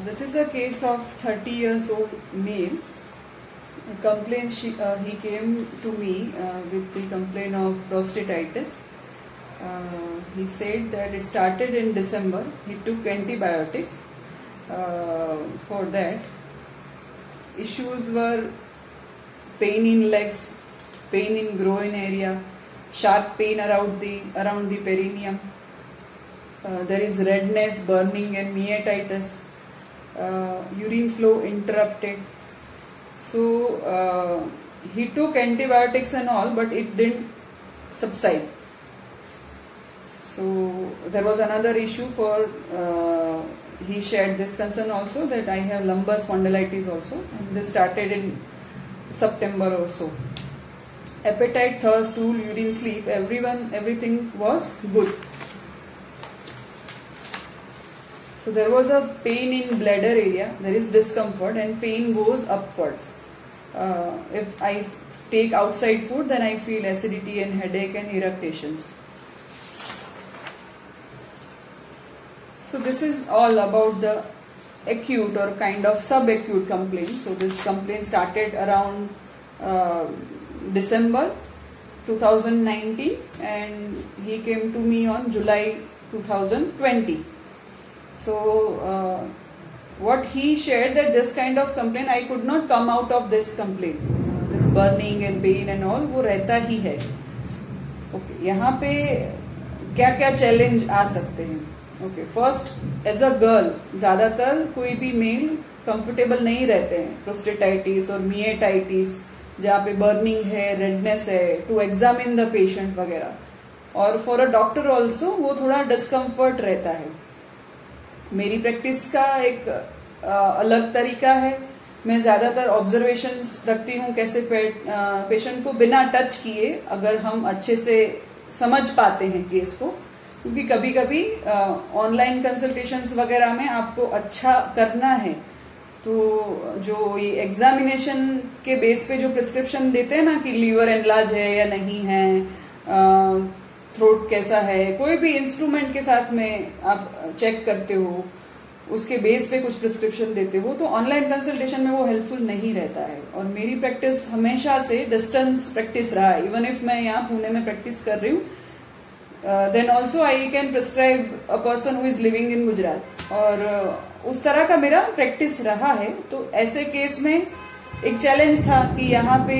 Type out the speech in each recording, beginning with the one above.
This is a case of 30 years old male. He came to me with the complaint of prostatitis. He said that it started in December. He took antibiotics for that. Issues were pain in legs, pain in groin area, sharp pain around the perineum. There is redness, burning and myitis. Urine flow interrupted. So he took antibiotics and all, but it didn't subside. So there was another issue for he shared this concern also, that I have lumbar spondylitis also, and this started in September or so. Appetite, thirst, stool, urine, sleep, everything was good. So there was a pain in bladder area, there is discomfort and pain goes upwards. If I take outside food, then I feel acidity and headache and irritations. So this is all about the acute or kind of subacute complaint. So this complaint started around December 2019 and he came to me on July 2020. So what he shared, that this kind of complaint, I could not come out of this complaint. This burning and pain and all, वो रहता ही है. Okay, यहाँ पे क्या क्या challenge आ सकते हैं? Okay, first as a girl ज्यादातर कोई भी मेल कंफर्टेबल नहीं रहते हैं प्रोस्टेटाइटिस और मिएटाइटिस जहाँ पे बर्निंग है, रेडनेस है, टू एग्जामिन द पेशेंट वगैरह. और फॉर अ डॉक्टर ऑल्सो वो थोड़ा डिस्कम्फर्ट रहता है. मेरी प्रैक्टिस का एक अलग तरीका है. मैं ज्यादातर ऑब्जर्वेशंस रखती हूँ कैसे पेशेंट को बिना टच किए अगर हम अच्छे से समझ पाते हैं केस को, क्योंकि कभी कभी ऑनलाइन कंसल्टेशंस वगैरह में आपको अच्छा करना है तो जो ये एग्जामिनेशन के बेस पे जो प्रिस्क्रिप्शन देते हैं ना कि लीवर एनलार्ज है या नहीं है, थ्रोट कैसा है, कोई भी इंस्ट्रूमेंट के साथ में आप चेक करते हो, उसके बेस पे कुछ प्रिस्क्रिप्शन देते हो, तो ऑनलाइन कंसल्टेशन में वो हेल्पफुल नहीं रहता है. और मेरी प्रैक्टिस हमेशा से डिस्टेंस प्रैक्टिस रहा है. इवन इफ मैं यहाँ पुणे में प्रैक्टिस कर रही हूँ, then also I can prescribe a person who is living in Gujarat. और उस तरह का मेरा प्रैक्टिस रहा है. तो ऐसे केस में एक चैलेंज था कि यहाँ पे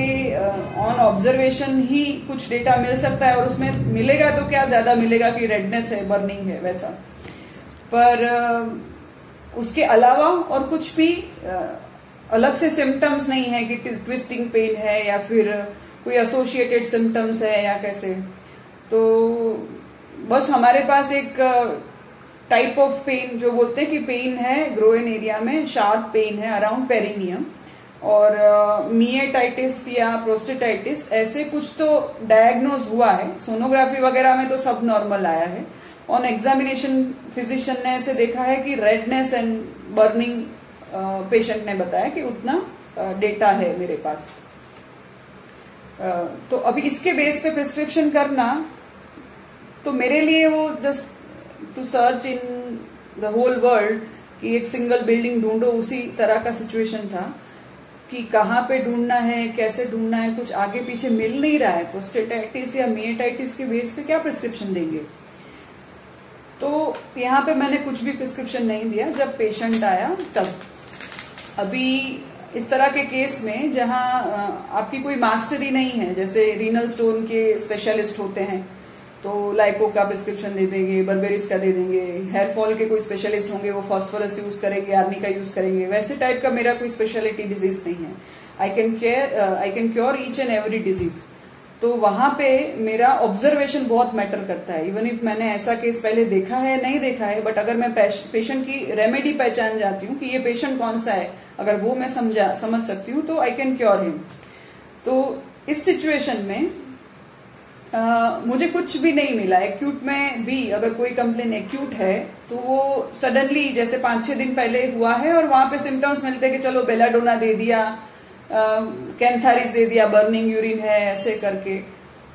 ऑन ऑब्जर्वेशन ही कुछ डेटा मिल सकता है, और उसमें मिलेगा तो क्या ज्यादा मिलेगा कि रेडनेस है, बर्निंग है, वैसा. पर उसके अलावा और कुछ भी अलग से सिम्टम्स नहीं है कि ट्विस्टिंग पेन है या फिर कोई एसोसिएटेड सिम्टम्स है या कैसे. तो बस हमारे पास एक टाइप ऑफ पेन जो बोलते हैं कि पेन है ग्रोइन एरिया में, शार्प पेन है अराउंड पेरिनियम, और मिएटाइटिस या प्रोस्टेटाइटिस ऐसे कुछ तो डायग्नोज हुआ है. सोनोग्राफी वगैरह में तो सब नॉर्मल आया है. ऑन एग्जामिनेशन फिजिशियन ने ऐसे देखा है कि रेडनेस एंड बर्निंग पेशेंट ने बताया कि उतना डेटा है मेरे पास. तो अभी इसके बेस पे प्रिस्क्रिप्शन करना, तो मेरे लिए वो just to search in the whole world कि एक सिंगल बिल्डिंग ढूंढो, उसी तरह का सिचुएशन था कि कहाँ पे ढूंढना है, कैसे ढूंढना है, कुछ आगे पीछे मिल नहीं रहा है. प्रोस्टेटाइटिस या मिएटाइटिस के बेस पे क्या प्रिस्क्रिप्शन देंगे. तो यहाँ पे मैंने कुछ भी प्रिस्क्रिप्शन नहीं दिया. जब पेशेंट आया तब, अभी इस तरह के केस में जहाँ आपकी कोई मास्टरी नहीं है, जैसे रीनल स्टोन के स्पेशलिस्ट होते हैं तो लाइपो का प्रिस्क्रिप्शन दे देंगे, बर्बेरिस का दे देंगे. हेयर फॉल के कोई स्पेशलिस्ट होंगे, वो फास्फोरस यूज करेंगे, आर्नी का यूज करेंगे. वैसे टाइप का मेरा कोई स्पेशलिटी डिजीज नहीं है. I can cure each and every disease. तो वहां पे मेरा ऑब्जर्वेशन बहुत मैटर करता है. इवन इफ मैंने ऐसा केस पहले देखा है नहीं देखा है, बट अगर मैं पेशेंट की रेमेडी पहचान जाती हूँ कि ये पेशेंट कौन सा है, अगर वो मैं समझ सकती हूँ तो आई कैन क्योर हिम. तो इस सिचुएशन में मुझे कुछ भी नहीं मिला. एक्यूट में भी अगर कोई कंप्लेन एक्यूट है तो वो सडनली जैसे 5-6 दिन पहले हुआ है और वहां पे सिम्टम्स मिलते हैं कि चलो बेलाडोना दे दिया, कैंथारिस दे दिया, बर्निंग यूरिन है, ऐसे करके.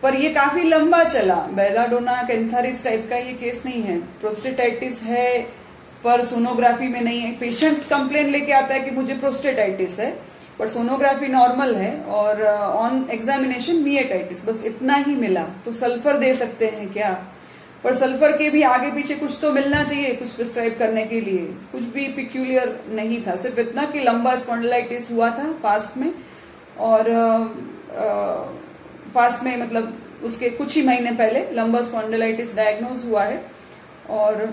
पर ये काफी लंबा चला. बेलाडोना कैंथारिस टाइप का ये केस नहीं है. प्रोस्टेटाइटिस है पर सोनोग्राफी में नहीं है। पेशेंट कंप्लेन लेके आता है कि मुझे प्रोस्टेटाइटिस है, पर सोनोग्राफी नॉर्मल है और ऑन एग्जामिनेशन मीएटाइटिस, बस इतना ही मिला। तो सल्फर दे सकते हैं क्या? पर सल्फर के भी आगे पीछे कुछ तो मिलना चाहिए कुछ प्रिस्क्राइब करने के लिए, कुछ भी पिक्यूलियर नहीं था, सिर्फ इतना कि लंबा स्पॉन्डिलाइटिस हुआ था पास्ट में, और पास्ट में मतलब उसके कुछ ही महीने पहले लंबा स्पॉन्डिलाइटिस डायग्नोज हुआ है, और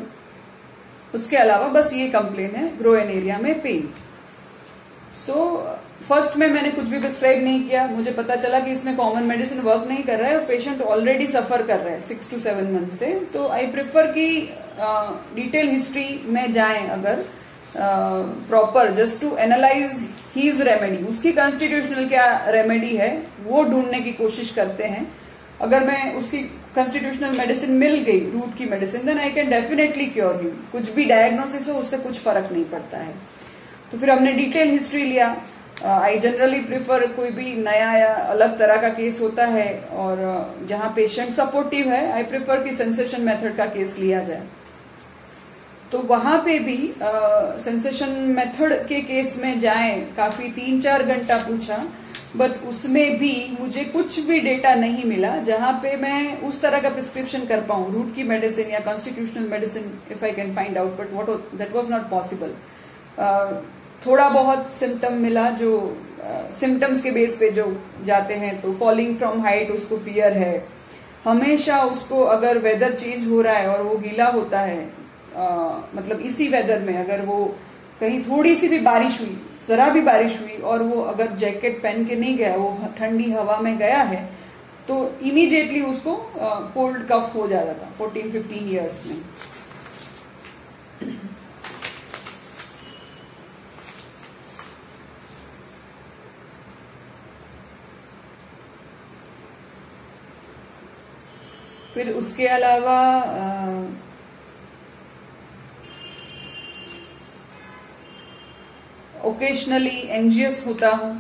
उसके अलावा बस ये कंप्लेन है ग्रोइन एरिया में पेन। सो फर्स्ट में मैंने कुछ भी प्रिस्क्राइब नहीं किया, मुझे पता चला कि इसमें कॉमन मेडिसिन वर्क नहीं कर रहा है और पेशेंट ऑलरेडी सफर कर रहा है 6 to 7 मंथ से। तो आई प्रेफर कि डिटेल हिस्ट्री में जाएं अगर proper, just to analyse his remedy, उसकी कॉन्स्टिट्यूशनल क्या रेमेडी है वो ढूंढने की कोशिश करते हैं। अगर मैं उसकी कॉन्स्टिट्यूशनल मेडिसिन मिल गई, रूट की medicine, then I can definitely cure him. कुछ भी डायग्नोसिस हो उससे कुछ फर्क नहीं पड़ता है। तो फिर हमने डिटेल हिस्ट्री लिया। आई जनरली प्रिफर, कोई भी नया या अलग तरह का केस होता है और जहां पेशेंट सपोर्टिव है, आई प्रिफर कि सेंसेशन मेथड का केस लिया जाए। तो वहां पे भी सेंसेशन मेथड के केस में जाएं, काफी 3-4 घंटा पूछा, बट उसमें भी मुझे कुछ भी डेटा नहीं मिला जहां पे मैं उस तरह का प्रिस्क्रिप्शन कर पाऊं, रूट की मेडिसिन या constitutional medicine, if I can find out, but that was not possible. थोड़ा बहुत सिम्टम मिला, जो सिम्टम्स के बेस पे जो जाते हैं, तो फॉलिंग फ्रॉम हाइट उसको फियर है, हमेशा उसको अगर वेदर चेंज हो रहा है और वो गीला होता है, मतलब इसी वेदर में अगर वो कहीं थोड़ी सी भी बारिश हुई, जरा भी बारिश हुई और वो अगर जैकेट पहन के नहीं गया, वो ठंडी हवा में गया है, तो इमीडिएटली उसको कोल्ड कफ हो जाता था 14-15 ईयर्स में। फिर उसके अलावा ओकेशनली एंजियस होता हूं,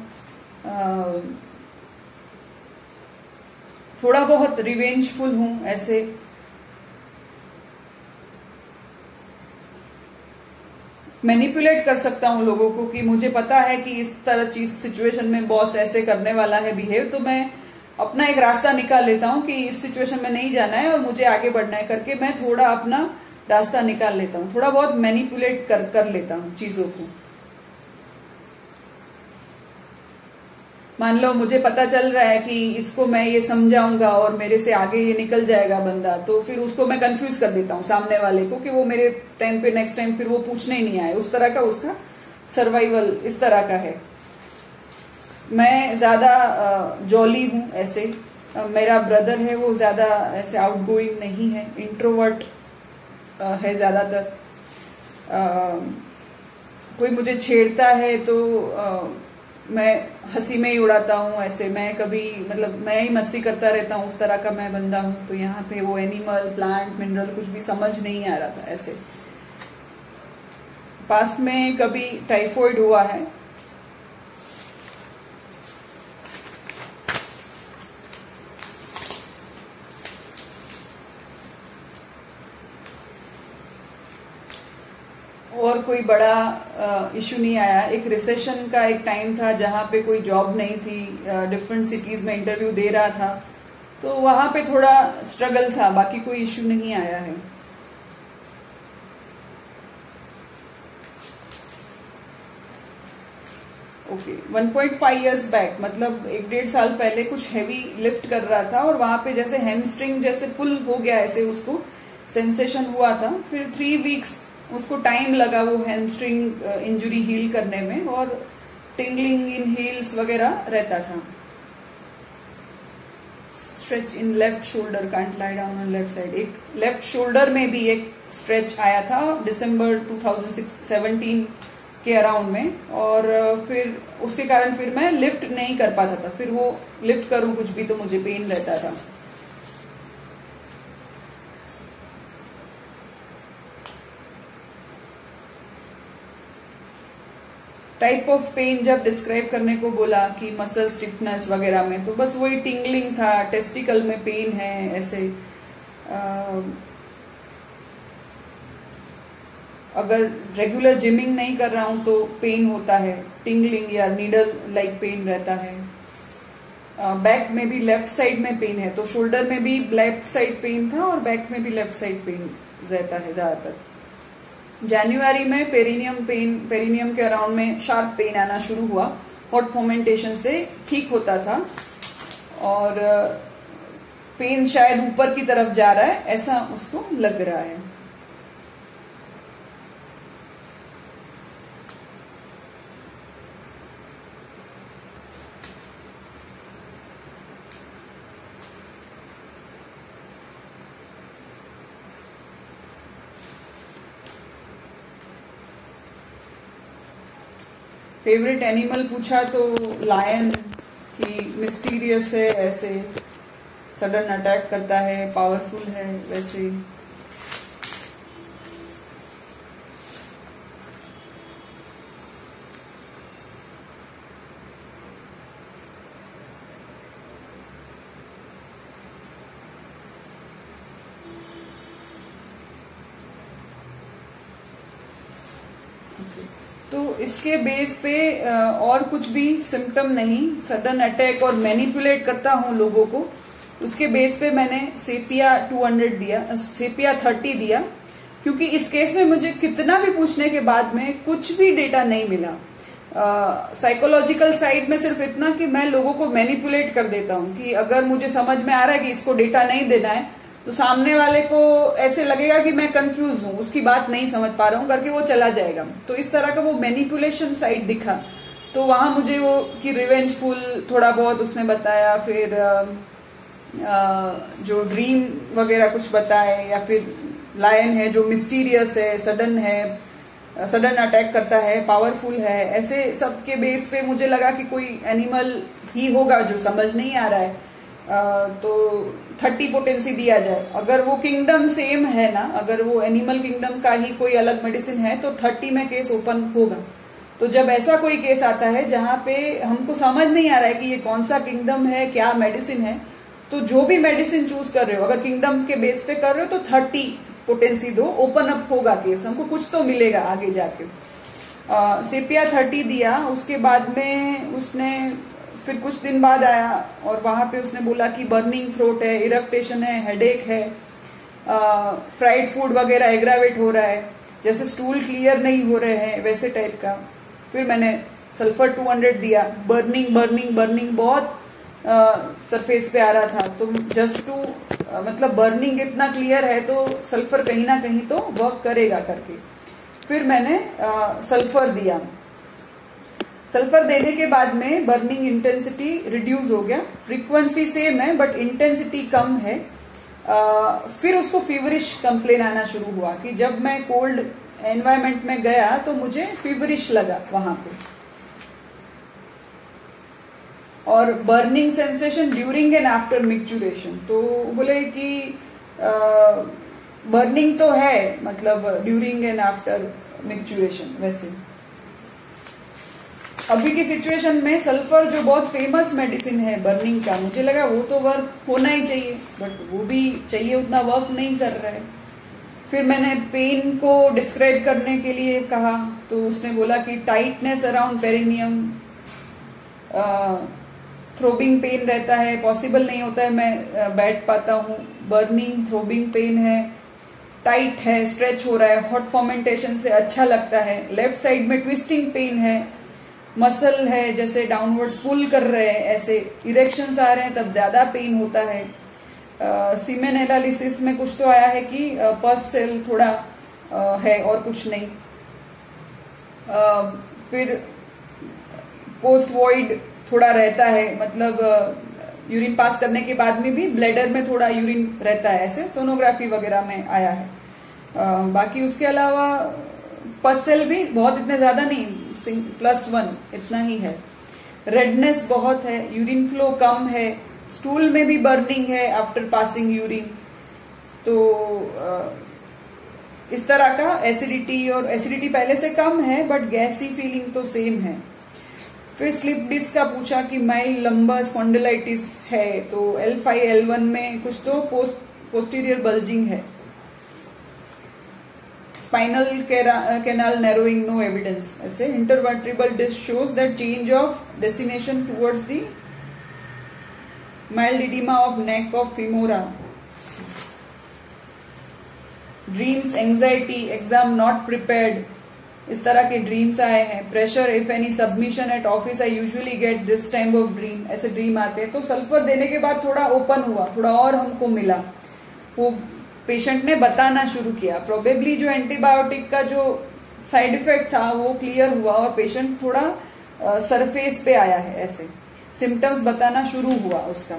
थोड़ा बहुत रिवेंजफुल हूं ऐसे। मैनिपुलेट कर सकता हूं लोगों को कि मुझे पता है कि इस तरह चीज सिचुएशन में बॉस ऐसे करने वाला है बिहेव, तो मैं अपना एक रास्ता निकाल लेता हूं कि इस सिचुएशन में नहीं जाना है और मुझे आगे बढ़ना है करके मैं थोड़ा अपना रास्ता निकाल लेता हूं, थोड़ा बहुत मैनिपुलेट कर लेता हूं चीजों को। मान लो मुझे पता चल रहा है कि इसको मैं ये समझाऊंगा और मेरे से आगे ये निकल जाएगा बंदा, तो फिर उसको मैं कंफ्यूज कर देता हूँ सामने वाले को कि वो मेरे टाइम पे नेक्स्ट टाइम फिर वो पूछने ही नहीं आए। उस तरह का उसका सर्वाइवल इस तरह का है। मैं ज्यादा जॉली हूं ऐसे। मेरा ब्रदर है वो ज्यादा ऐसे आउटगोइंग नहीं है, इंट्रोवर्ट है ज्यादातर। कोई मुझे छेड़ता है तो मैं हंसी में ही उड़ाता हूँ ऐसे। मैं कभी मतलब मैं ही मस्ती करता रहता हूँ, उस तरह का मैं बंदा हूँ। तो यहाँ पे वो एनिमल, प्लांट, मिनरल कुछ भी समझ नहीं आ रहा था ऐसे। पास में कभी टाइफॉइड हुआ है। और कोई बड़ा इश्यू नहीं आया। एक रिसेशन का एक टाइम था जहां पे कोई जॉब नहीं थी, डिफरेंट सिटीज में इंटरव्यू दे रहा था, तो वहां पे थोड़ा स्ट्रगल था, बाकी कोई इश्यू नहीं आया है। ओके, 1.5 इयर्स बैक, मतलब 1-1.5 साल पहले कुछ हैवी लिफ्ट कर रहा था और वहां पे जैसे हैमस्ट्रिंग जैसे पुल हो गया, ऐसे उसको सेंसेशन हुआ था। फिर 3 वीक्स उसको टाइम लगा वो हैमस्ट्रिंग इंजुरी हील करने में, और टिंगलिंग इन हील्स वगैरह रहता था। Stretch in left shoulder, can't lie down on left side. एक लेफ्ट शोल्डर में भी एक स्ट्रेच आया था दिसंबर 2017 के अराउंड में, और फिर उसके कारण फिर मैं लिफ्ट नहीं कर पाता था। फिर वो लिफ्ट करूं कुछ भी तो मुझे पेन रहता था। टाइप ऑफ पेन जब डिस्क्राइब करने को बोला कि मसल स्टिफनेस वगैरह में, तो बस वही टिंगलिंग था, टेस्टिकल में पेन है ऐसे। अगर रेगुलर जिमिंग नहीं कर रहा हूं तो पेन होता है, टिंगलिंग या नीडल लाइक पेन रहता है। बैक में भी लेफ्ट साइड में पेन है, तो शोल्डर में भी लेफ्ट साइड पेन था और बैक में भी लेफ्ट साइड पेन रहता है ज्यादातर। जनवरी में पेरिनियम के अराउंड में शार्प पेन आना शुरू हुआ, हॉट फॉर्मेंटेशन से ठीक होता था और पेन शायद ऊपर की तरफ जा रहा है ऐसा उसको लग रहा है। फेवरेट एनिमल पूछा तो लायन, कि मिस्टीरियस है, ऐसे सडन अटैक करता है, पावरफुल है वैसे। तो इसके बेस पे और कुछ भी सिम्टम नहीं, सडन अटैक और मैनिपुलेट करता हूं लोगों को, उसके बेस पे मैंने सेपिया 200 दिया, सेपिया 30 दिया, क्योंकि इस केस में मुझे कितना भी पूछने के बाद में कुछ भी डेटा नहीं मिला। साइकोलॉजिकल साइड में सिर्फ इतना कि मैं लोगों को मैनिपुलेट कर देता हूं कि अगर मुझे समझ में आ रहा है कि इसको डेटा नहीं देना है तो सामने वाले को ऐसे लगेगा कि मैं कंफ्यूज हूं, उसकी बात नहीं समझ पा रहा हूं करके वो चला जाएगा। तो इस तरह का वो मैनिपुलेशन साइड दिखा, तो वहां मुझे वो कि रिवेंजफुल थोड़ा बहुत उसने बताया, फिर जो ड्रीम वगैरह कुछ बताए, या फिर लायन है जो मिस्टीरियस है, सडन अटैक करता है, पावरफुल है, ऐसे सबके बेस पे मुझे लगा कि कोई एनिमल ही होगा जो समझ नहीं आ रहा है। तो 30 पोटेंसी दिया जाए। अगर वो किंगडम सेम है ना, अगर वो एनिमल किंगडम का ही कोई अलग मेडिसिन है तो 30 में केस ओपन होगा। तो जब ऐसा कोई केस आता है जहां पे हमको समझ नहीं आ रहा है कि ये कौन सा किंगडम है, क्या मेडिसिन है, तो जो भी मेडिसिन चूज कर रहे हो, अगर किंगडम के बेस पे कर रहे हो तो 30 पोटेंसी दो, ओपन अप होगा केस, हमको कुछ तो मिलेगा आगे जाके। सेपिया 30 दिया, उसके बाद में उसने फिर कुछ दिन बाद आया और वहां पे उसने बोला कि बर्निंग थ्रोट है, इरिटेशन है, हेडेक है, फ्राइड फूड वगैरह एग्रावेट हो रहा है, जैसे स्टूल क्लियर नहीं हो रहे हैं वैसे टाइप का। फिर मैंने सल्फर 200 दिया, बर्निंग बहुत सरफेस पे आ रहा था, तो जस्ट टू मतलब बर्निंग इतना क्लियर है तो सल्फर कहीं ना कहीं तो वर्क करेगा करके। फिर मैंने सल्फर दिया। सल्फर देने के बाद में बर्निंग इंटेंसिटी रिड्यूस हो गया, फ्रीक्वेंसी सेम है बट इंटेंसिटी कम है। फिर उसको फीवरिश कंप्लेन आना शुरू हुआ कि जब मैं कोल्ड एनवायरमेंट में गया तो मुझे फीवरिश लगा वहां पे, और burning sensation during and after micturition. तो बोले कि बर्निंग तो है, मतलब ड्यूरिंग एंड आफ्टर मिक्चुरेशन। वैसे अभी की सिचुएशन में सल्फर जो बहुत फेमस मेडिसिन है बर्निंग का, मुझे लगा वो तो वर्क होना ही चाहिए, बट वो भी चाहिए उतना वर्क नहीं कर रहा है। फिर मैंने पेन को डिस्क्राइब करने के लिए कहा तो उसने बोला कि tightness around perineum, throbbing pain रहता है, पॉसिबल नहीं होता है मैं बैठ पाता हूँ, बर्निंग थ्रोबिंग पेन है, टाइट है, स्ट्रेच हो रहा है, हॉट फॉर्मेंटेशन से अच्छा लगता है, लेफ्ट साइड में ट्विस्टिंग पेन है, मसल है जैसे डाउनवर्ड्स पुल कर रहे हैं, ऐसे इरेक्शंस आ रहे हैं तब ज्यादा पेन होता है। सीमेन एनालिसिस में कुछ तो आया है कि पस सेल थोड़ा है और कुछ नहीं। फिर पोस्ट वॉइड थोड़ा रहता है, मतलब यूरिन पास करने के बाद में भी ब्लैडर में थोड़ा यूरिन रहता है, ऐसे सोनोग्राफी वगैरह में आया है। बाकी उसके अलावा पस सेल भी बहुत इतने ज्यादा नहीं, +1 इतना ही है। रेडनेस बहुत है, यूरिन फ्लो कम है, स्टूल में भी बर्निंग है आफ्टर पासिंग यूरिन। तो इस तरह का एसिडिटी, और एसिडिटी पहले से कम है बट गैसी फीलिंग तो सेम है। फिर स्लिप डिस्क का पूछा कि माइल्ड लंबर स्पॉन्डिलाइटिस है, तो L5 L1 में कुछ तो पोस्टीरियर बल्जिंग है। Spinal canal narrowing, no evidence. ऐसे intervertebral disc shows that change of destination towards the mild oedema of neck of femora. Dreams, anxiety, exam not prepared, इस तरह के ड्रीम्स आए हैं. Pressure if any submission at office I usually get this time of dream, ऐसे dream आते हैं. तो sulphur देने के बाद थोड़ा ओपन हुआ, थोड़ा और हमको मिला, वो पेशेंट ने बताना शुरू किया. प्रोबेबली जो एंटीबायोटिक का जो साइड इफेक्ट था वो क्लियर हुआ और पेशेंट थोड़ा सरफेस पे आया है, ऐसे सिम्टम्स बताना शुरू हुआ उसका.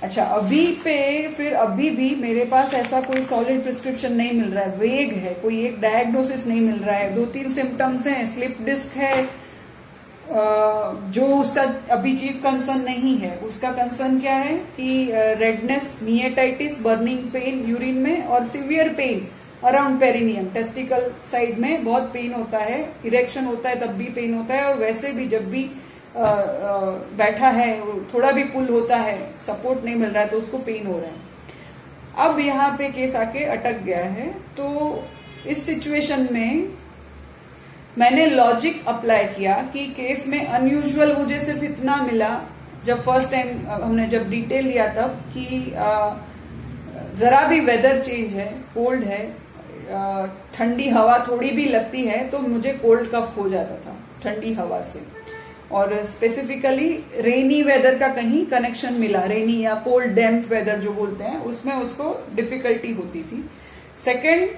अच्छा, अभी भी मेरे पास ऐसा कोई सॉलिड प्रिस्क्रिप्शन नहीं मिल रहा है, वेग है, कोई एक डायग्नोसिस नहीं मिल रहा है. 2-3 सिम्टम्स हैं. स्लिप डिस्क है, जो उसका अभी चीफ कंसर्न नहीं है. उसका कंसर्न क्या है कि रेडनेस, निएटाइटिस, बर्निंग पेन यूरिन में और severe pain around perineum, testicle side में बहुत पेन होता है. इरेक्शन होता है तब भी पेन होता है, और वैसे भी जब भी बैठा है थोड़ा भी पुल होता है, सपोर्ट नहीं मिल रहा है तो उसको पेन हो रहा है. अब यहाँ पे केस आके अटक गया है. तो इस सिचुएशन में मैंने लॉजिक अप्लाई किया कि केस में अनयूजुअल मुझे सिर्फ इतना मिला, जब फर्स्ट टाइम हमने जब डिटेल लिया तब, कि जरा भी वेदर चेंज है, कोल्ड है, ठंडी हवा थोड़ी भी लगती है तो मुझे कोल्ड कफ हो जाता था ठंडी हवा से. और स्पेसिफिकली रेनी वेदर का कहीं कनेक्शन मिला, रेनी या कोल्ड डैम्प वेदर जो बोलते हैं, उसमें उसको डिफिकल्टी होती थी. सेकंड,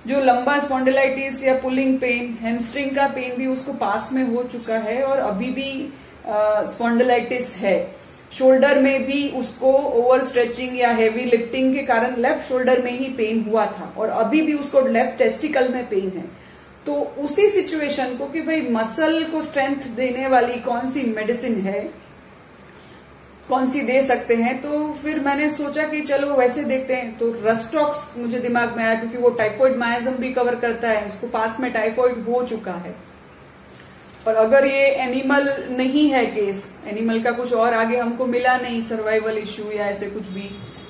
जो लंबा स्पॉन्डिलाइटिस या पुलिंग पेन, हैमस्ट्रिंग का पेन भी उसको पास में हो चुका है और अभी भी स्पॉन्डिलाइटिस है. शोल्डर में भी उसको ओवर स्ट्रेचिंग या हेवी लिफ्टिंग के कारण लेफ्ट शोल्डर में ही पेन हुआ था और अभी भी उसको लेफ्ट टेस्टिकल में पेन है. तो उसी सिचुएशन को कि भाई मसल को स्ट्रेंथ देने वाली कौन सी मेडिसिन है, कौन सी दे सकते हैं, तो फिर मैंने सोचा कि चलो वैसे देखते हैं. तो रस्टॉक्स मुझे दिमाग में आया, क्योंकि वो टाइफॉइड मायाजम भी कवर करता है, उसको पास में टाइफॉइड हो चुका है. और अगर ये एनिमल नहीं है केस, एनिमल का कुछ और आगे हमको मिला नहीं, सर्वाइवल इश्यू या ऐसे कुछ भी,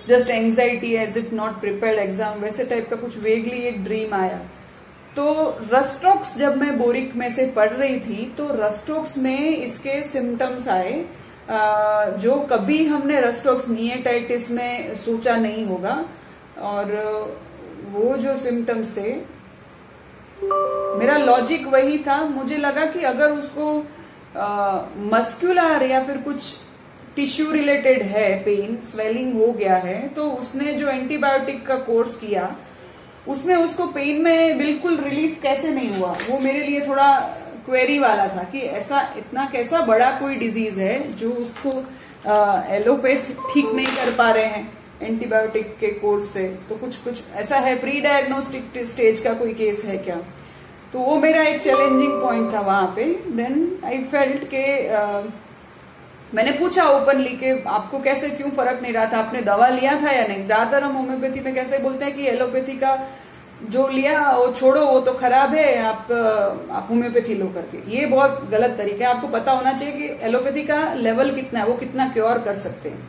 just anxiety as if not prepared exam, वैसे टाइप का कुछ वेगली एक ड्रीम आया. तो रस्टॉक्स जब मैं बोरिक में से पढ़ रही थी तो रस्टॉक्स में इसके सिम्टम्स आए जो कभी हमने रस्टॉक्स निएटाइटिस में सोचा नहीं होगा. और वो जो सिम्टम्स थे, मेरा लॉजिक वही था. मुझे लगा कि अगर उसको मस्कुलर या फिर कुछ टिश्यू रिलेटेड है, पेन, स्वेलिंग हो गया है, तो उसने जो एंटीबायोटिक का कोर्स किया उसमें उसको पेन में बिल्कुल रिलीफ कैसे नहीं हुआ, वो मेरे लिए थोड़ा क्वेरी वाला था कि ऐसा इतना कैसा बड़ा कोई डिजीज है जो उसको एलोपैथ ठीक नहीं कर पा रहे हैं एंटीबायोटिक के कोर्स से. तो कुछ ऐसा है, प्री डायग्नोस्टिक स्टेज का कोई केस है क्या. तो वो मेरा एक चैलेंजिंग पॉइंट था वहां पे. देन आई फेल्ट के मैंने पूछा ओपनली कि आपको कैसे, क्यों फर्क नहीं रहा था, आपने दवा लिया था या नहीं. ज्यादातर हम होम्योपैथी में कैसे बोलते हैं कि एलोपैथी का जो लिया वो छोड़ो, वो तो खराब है, आप होम्योपैथी लो करके. ये बहुत गलत तरीका है. आपको पता होना चाहिए कि एलोपैथी का लेवल कितना है, वो कितना क्योर कर सकते हैं.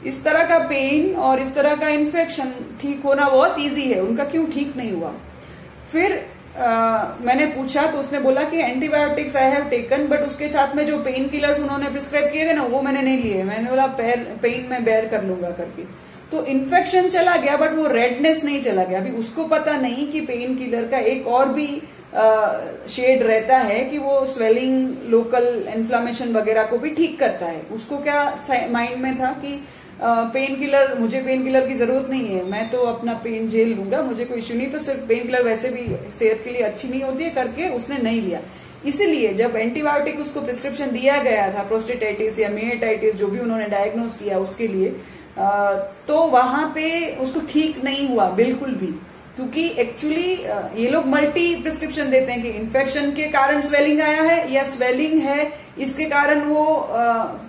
इस तरह का पेन और इस तरह का इन्फेक्शन ठीक होना बहुत इजी है, उनका क्यों ठीक नहीं हुआ. फिर मैंने पूछा तो उसने बोला कि antibiotics I have taken, but उसके साथ में जो पेन किलर्स उन्होंने प्रिस्क्राइब किए थे ना, वो मैंने नहीं लिए. मैंने बोला पेन में बेयर कर लूंगा करके. तो इन्फेक्शन चला गया बट वो रेडनेस नहीं चला गया. अभी उसको पता नहीं कि पेन किलर का एक और भी शेड रहता है कि वो स्वेलिंग, लोकल इन्फ्लामेशन वगैरह को भी ठीक करता है. उसको क्या माइंड में था कि मुझे पेन किलर की जरूरत नहीं है, मैं तो अपना पेन झेल लूंगा, मुझे कोई इश्यू नहीं. तो सिर्फ पेन किलर वैसे भी सेहत के लिए अच्छी नहीं होती है करके उसने नहीं लिया. इसीलिए जब एंटीबायोटिक उसको प्रिस्क्रिप्शन दिया गया था प्रोस्टेटाइटिस या मिएटाइटिस जो भी उन्होंने डायग्नोस किया उसके लिए, तो वहां पे उसको ठीक नहीं हुआ बिल्कुल भी. क्योंकि एक्चुअली ये लोग मल्टी प्रिस्क्रिप्शन देते हैं कि इन्फेक्शन के कारण स्वेलिंग आया है या स्वेलिंग है इसके कारण वो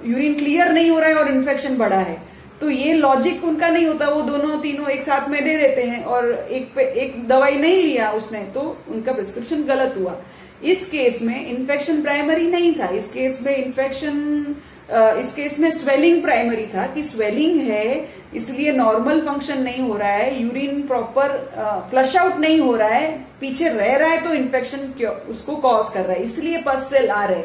यूरिन क्लियर नहीं हो रहा है और इन्फेक्शन बढ़ा है. तो ये लॉजिक उनका नहीं होता, वो दोनों तीनों एक साथ में दे देते हैं और एक दवाई नहीं लिया उसने तो उनका प्रिस्क्रिप्शन गलत हुआ. इस केस में इन्फेक्शन प्राइमरी नहीं था. इस केस में इन्फेक्शन इस केस में स्वेलिंग प्राइमरी था कि स्वेलिंग है इसलिए नॉर्मल फंक्शन नहीं हो रहा है, यूरिन प्रॉपर फ्लश आउट नहीं हो रहा है, पीछे रह रहा है तो इन्फेक्शन उसको कॉज कर रहा है, इसलिए पस सेल आ रहे।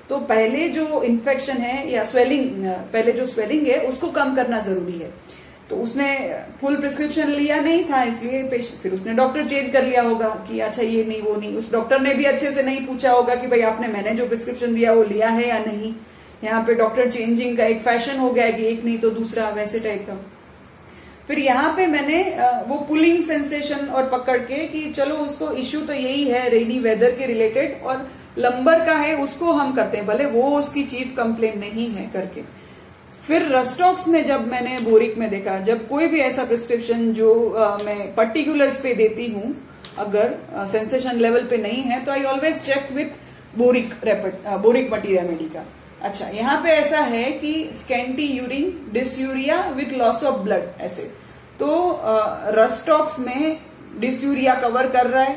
तो पहले जो इन्फेक्शन है या स्वेलिंग, पहले जो स्वेलिंग है उसको कम करना जरूरी है। तो उसने फुल प्रिस्क्रिप्शन लिया नहीं था, इसलिए फिर उसने डॉक्टर चेंज कर लिया होगा कि अच्छा ये नहीं वो नहीं। उस डॉक्टर ने भी अच्छे से नहीं पूछा होगा कि भाई आपने मैंने जो प्रिस्क्रिप्शन दिया वो लिया है या नहीं। यहाँ पे डॉक्टर चेंजिंग का एक फैशन हो गया कि एक नहीं तो दूसरा, वैसे टाइप का। फिर यहाँ पे मैंने वो पुलिंग सेंसेशन और पकड़ के कि चलो उसको इश्यू तो यही है रेनी वेदर के रिलेटेड और लंबर का है, उसको हम करते हैं, भले वो उसकी चीफ कंप्लेन नहीं है करके। फिर रस्टॉक्स में जब मैंने बोरिक में देखा, जब कोई भी ऐसा प्रिस्क्रिप्शन जो मैं पर्टिकुलर्स पे देती हूँ अगर सेंसेशन लेवल पे नहीं है तो I always check with Boericke materia medica. अच्छा, यहाँ पे ऐसा है कि scanty urine, dysuria with loss of blood, ऐसे तो रस्टॉक्स में डिसयूरिया कवर कर रहा है,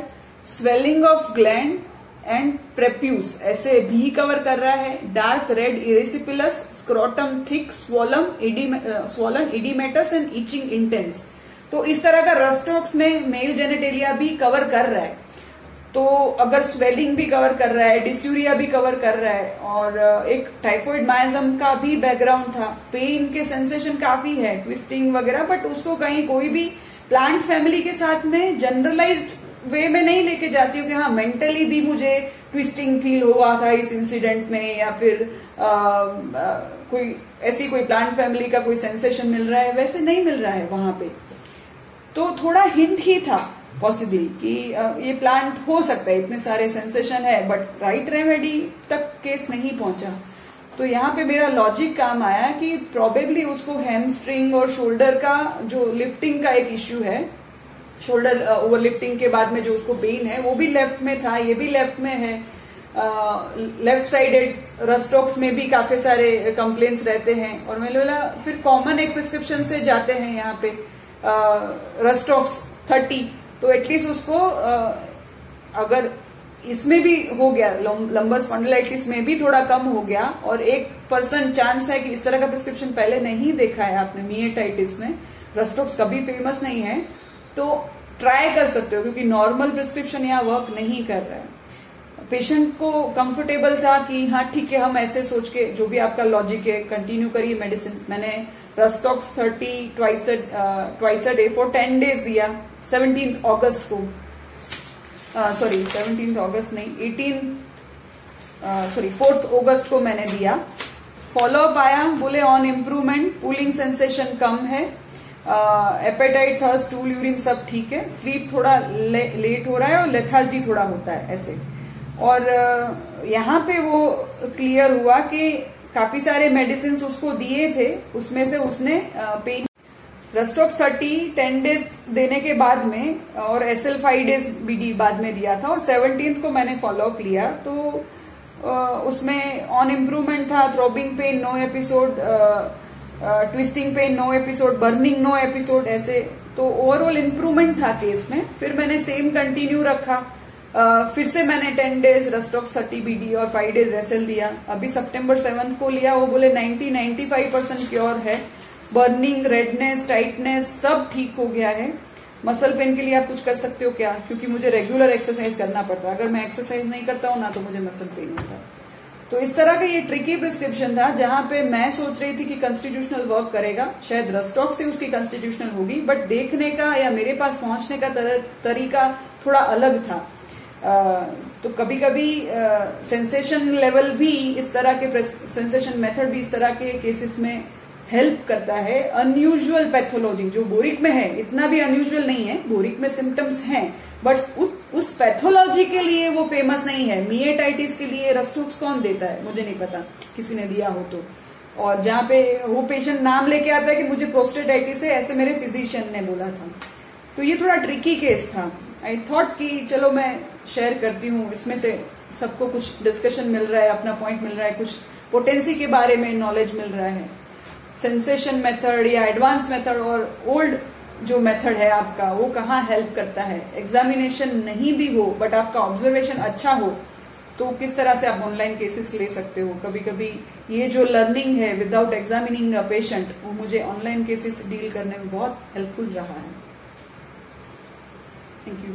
swelling of gland and prepuce ऐसे भी कवर कर रहा है, dark red erysipelas, scrotum thick swollen oedematous and itching intense. तो इस तरह का रस्टॉक्स में मेल जेनेटेलिया भी कवर कर रहा है। तो अगर स्वेलिंग भी कवर कर रहा है, डिस्यूरिया भी कवर कर रहा है और एक टाइफॉइड माइजम का भी बैकग्राउंड था, पेन के सेंसेशन काफी है, ट्विस्टिंग वगैरह, बट उसको कहीं कोई भी प्लांट फैमिली के साथ में जनरलाइज्ड वे में नहीं लेके जाती हूँ कि हाँ मेंटली भी मुझे ट्विस्टिंग फील हुआ था इस इंसिडेंट में, या फिर कोई ऐसी कोई प्लांट फैमिली का कोई सेंसेशन मिल रहा है, वैसे नहीं मिल रहा है वहां पे। तो थोड़ा हिंट ही था पॉसिबली कि ये प्लांट हो सकता है, इतने सारे सेंसेशन है, बट राइट रेमेडी तक केस नहीं पहुंचा। तो यहाँ पे मेरा लॉजिक काम आया कि प्रोबेबली उसको हैमस्ट्रिंग और शोल्डर का जो लिफ्टिंग का एक इश्यू है, शोल्डर ओवरलिफ्टिंग के बाद में जो उसको पेन है वो भी लेफ्ट में था, ये भी लेफ्ट में है। लेफ्ट साइडेड रस्टॉक्स में भी काफी सारे कंप्लेंट्स रहते हैं और मैंने बोला फिर कॉमन एक प्रिस्क्रिप्शन से जाते हैं यहाँ पे रस्टॉक्स 30, तो एटलीस्ट उसको अगर इसमें भी हो गया, लंबर स्पॉन्डिलाइटिस में भी थोड़ा कम हो गया और 1% चांस है कि इस तरह का प्रिस्क्रिप्शन पहले नहीं देखा है आपने मिएटाइटिस में, रस्टॉक्स कभी फेमस नहीं है, तो ट्राई कर सकते हो क्योंकि नॉर्मल प्रिस्क्रिप्शन यहाँ वर्क नहीं कर रहा है। पेशेंट को कंफर्टेबल था कि हाँ ठीक है, हम ऐसे सोच के जो भी आपका लॉजिक है कंटिन्यू करिए मेडिसिन। मैंने rhus tox 30 twice a day for 10 days दिया 17 अगस्त को, सॉरी 17 अगस्त नहीं 4 अगस्त को मैंने दिया। फॉलोअप आया, बोले ऑन इम्प्रूवमेंट, पुलिंग सेंसेशन कम है, एपेटाइट थर्स्ट स्टूल यूरिन सब ठीक है, स्लीप थोड़ा लेट हो रहा है और लेथार्जी थोड़ा होता है ऐसे। और यहाँ पे वो क्लियर हुआ कि काफी सारे मेडिसिन उसको दिए थे, उसमें से उसने पेन रस्टॉक्स 30 10 डेज देने के बाद में और SL 5 डेज BD बाद में दिया था और 17th को मैंने फॉलोअप लिया तो उसमें ऑन इम्प्रूवमेंट था, throbbing pain no episode, twisting pain no episode, burning no episode, ऐसे तो ओवरऑल इम्प्रूवमेंट था केस में। फिर मैंने सेम कंटिन्यू रखा, फिर से मैंने 10 डेज रस्टॉक्स 30 BD और 5 डेज SL दिया। अभी सितंबर 7 को लिया, वो बोले 90-95% क्योर है, बर्निंग, रेडनेस, टाइटनेस सब ठीक हो गया है। मसल पेन के लिए आप कुछ कर सकते हो क्या, क्योंकि मुझे रेगुलर एक्सरसाइज करना पड़ता है, अगर मैं एक्सरसाइज नहीं करता हूं ना तो मुझे मसल पेन होता है। तो इस तरह का ये ट्रिकी प्रिस्क्रिप्शन था जहां पे मैं सोच रही थी कि कॉन्स्टिट्यूशनल वर्क करेगा, शायद रस्टॉक्स से उसकी कॉन्स्टिट्यूशनल होगी, बट देखने का या मेरे पास पहुंचने का तरीका थोड़ा अलग था। तो कभी कभी सेंसेशन लेवल भी इस तरह के सेंसेशन मेथड भी इस तरह के केसेस में हेल्प करता है। अनयूजुअल पैथोलॉजी जो बोरिक में है, इतना भी अनयूजुअल नहीं है, बोरिक में सिम्टम्स हैं, बट उस पैथोलॉजी के लिए वो फेमस नहीं है। मिएटाइटिस के लिए रस्टॉक्स कौन देता है, मुझे नहीं पता, किसी ने दिया हो तो। और जहाँ पे वो पेशेंट नाम लेके आता है कि मुझे प्रोस्टेटाइटिस है, ऐसे मेरे फिजिशियन ने बोला था। तो ये थोड़ा ट्रिकी केस था। आई थॉट कि चलो मैं शेयर करती हूँ, इसमें से सबको कुछ डिस्कशन मिल रहा है, अपना पॉइंट मिल रहा है, कुछ पोटेंसी के बारे में नॉलेज मिल रहा है। सेंसेशन मेथड या एडवांस मेथड और ओल्ड जो मेथड है आपका, वो कहाँ हेल्प करता है। एग्जामिनेशन नहीं भी हो बट आपका ऑब्जर्वेशन अच्छा हो तो किस तरह से आप ऑनलाइन केसेस ले सकते हो। कभी कभी ये जो लर्निंग है विदाउट एग्जामिनिंग अ पेशेंट, वो मुझे ऑनलाइन केसेस डील करने में बहुत हेल्पफुल रहा है। Thank you.